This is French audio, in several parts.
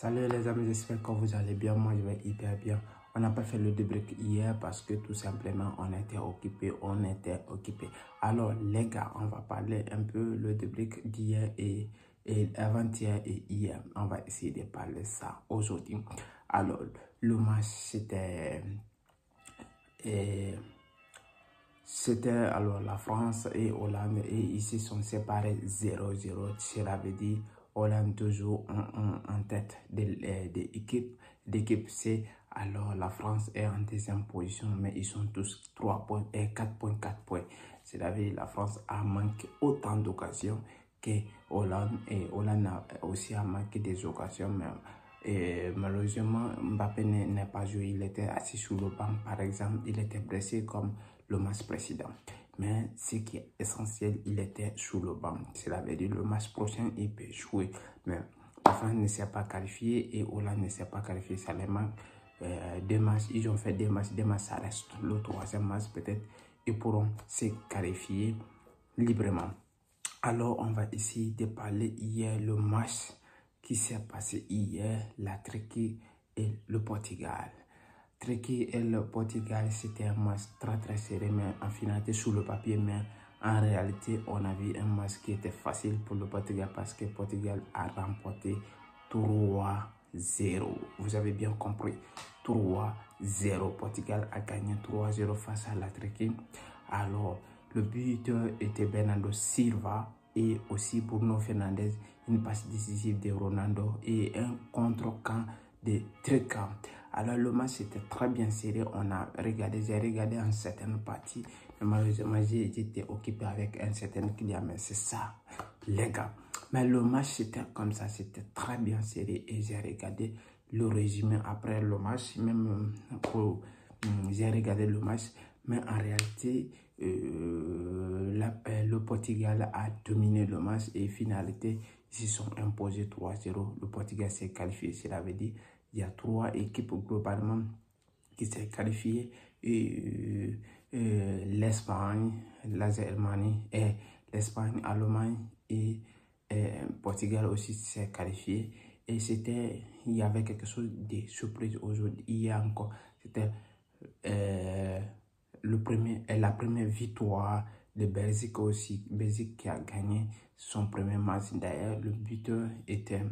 Salut les amis, j'espère que vous allez bien. Moi, je vais hyper bien. On n'a pas fait le débrief hier parce que tout simplement, on était occupé. Alors, les gars, on va parler un peu le débrief d'hier et avant-hier et hier. On va essayer de parler ça aujourd'hui. Alors, le match, c'était alors la France et Hollande et ils se sont séparés 0-0. Cela veut dire Hollande toujours en tête d'équipe C. Alors la France est en deuxième position, mais ils sont tous 3 points et 4 points. Cela veut dire la France a manqué autant d'occasions que Hollande et Hollande a aussi manqué des occasions même. Et malheureusement, Mbappé n'est pas joué, il était assis sur le banc par exemple, il était blessé comme le match précédent. Mais ce qui est essentiel, il était sur le banc. Cela veut dire le match prochain, il peut jouer. Mais la France ne s'est pas qualifiée et Hollande ne s'est pas qualifié. Ça les manque deux matchs. Ils ont fait des matchs, ça reste le troisième match peut-être. Ils pourront se qualifier librement. Alors, on va essayer de parler hier le match qui s'est passé hier, la Turquie et le Portugal. Turquie et le Portugal, c'était un match très serré, mais en finalité sur le papier, mais en réalité, on a vu un match qui était facile pour le Portugal parce que le Portugal a remporté 3-0. Vous avez bien compris, 3-0. Portugal a gagné 3-0 face à la Turquie. Alors, le buteur était Bernardo Silva et aussi Bruno Fernandes, une passe décisive de Ronaldo et un contre-camp de Tricamp. Alors le match était très bien serré, j'ai regardé en certaines parties, mais malheureusement j'ai été occupé avec un certain client, mais c'est ça les gars. Mais le match c'était comme ça, c'était très bien serré et j'ai regardé le résumé après le match, même j'ai regardé le match, mais en réalité le Portugal a dominé le match et finalité ils se sont imposés 3-0. Le Portugal s'est qualifié, cela veut dire il y a 3 équipes globalement qui s'est qualifiées et l'Espagne, l'Allemagne et l'Espagne, l'Allemagne et Portugal aussi s'est qualifié. Et il y avait quelque chose de surprise aujourd'hui. Hier encore, c'était la première victoire de Belgique aussi. Belgique qui a gagné son premier match. D'ailleurs, le buteur était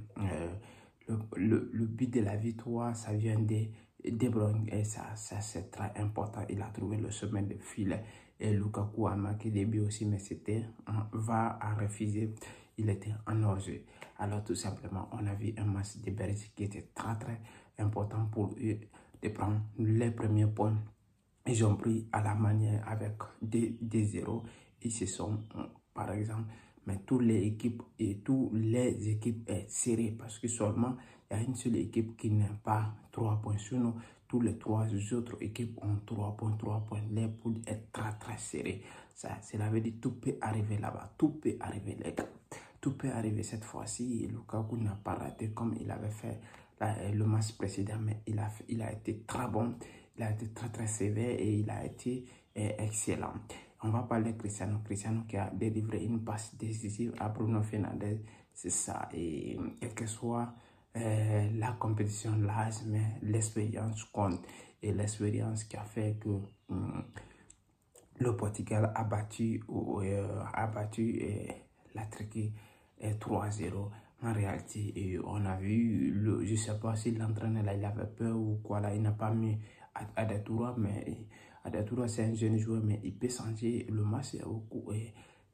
le but de la victoire, ça vient de Bruyne et ça c'est très important. Il a trouvé le chemin de filet et Lukaku a marqué des buts aussi, mais c'était va à refuser. Il était en hors-jeu. Alors tout simplement, on a vu un match de Belgique qui était très important pour eux de prendre les premiers points. Ils ont pris à la manière avec des 0. Ils se sont, par exemple, mais toutes les équipes est serrées parce que seulement il y a une seule équipe qui n'a pas 3 points. Sinon, toutes les 3 autres équipes ont 3 points. Les poules est très serré. Cela veut dire tout peut arriver là-bas. Tout peut arriver, les gars. Tout peut arriver cette fois-ci. Lukaku n'a pas raté comme il avait fait le match précédent, mais il a été très bon. Il a été très sévère et il a été excellent. On va parler de Cristiano qui a délivré une passe décisive à Bruno Fernandes. C'est ça. Et quelle que soit la compétition, l'âge, mais l'expérience compte. Et l'expérience qui a fait que le Portugal a battu la Turquie 3-0. En réalité, on a vu, je ne sais pas si l'entraîneur il avait peur ou quoi, là, il n'a pas mis Ada Toura, mais Ada Toura c'est un jeune joueur, mais il peut changer le match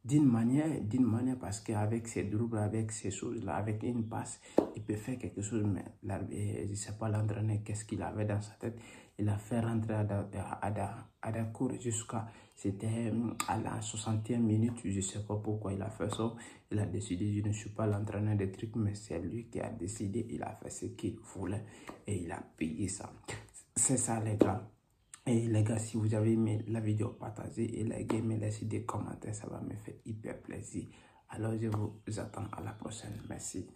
d'une manière parce qu'avec ses dribbles, avec ces choses-là, avec une passe, il peut faire quelque chose, mais je ne sais pas l'entraîneur qu'est-ce qu'il avait dans sa tête. Il a fait rentrer Ada Toura jusqu'à, c'était à la 60e minute, je ne sais pas pourquoi il a fait ça. Il a décidé, je ne suis pas l'entraîneur des trucs, mais c'est lui qui a décidé, il a fait ce qu'il voulait et il a payé ça. C'est ça les gars. Et les gars, si vous avez aimé la vidéo, partagez et likez, mais laissez des commentaires, ça va me faire hyper plaisir. Alors je vous attends à la prochaine. Merci.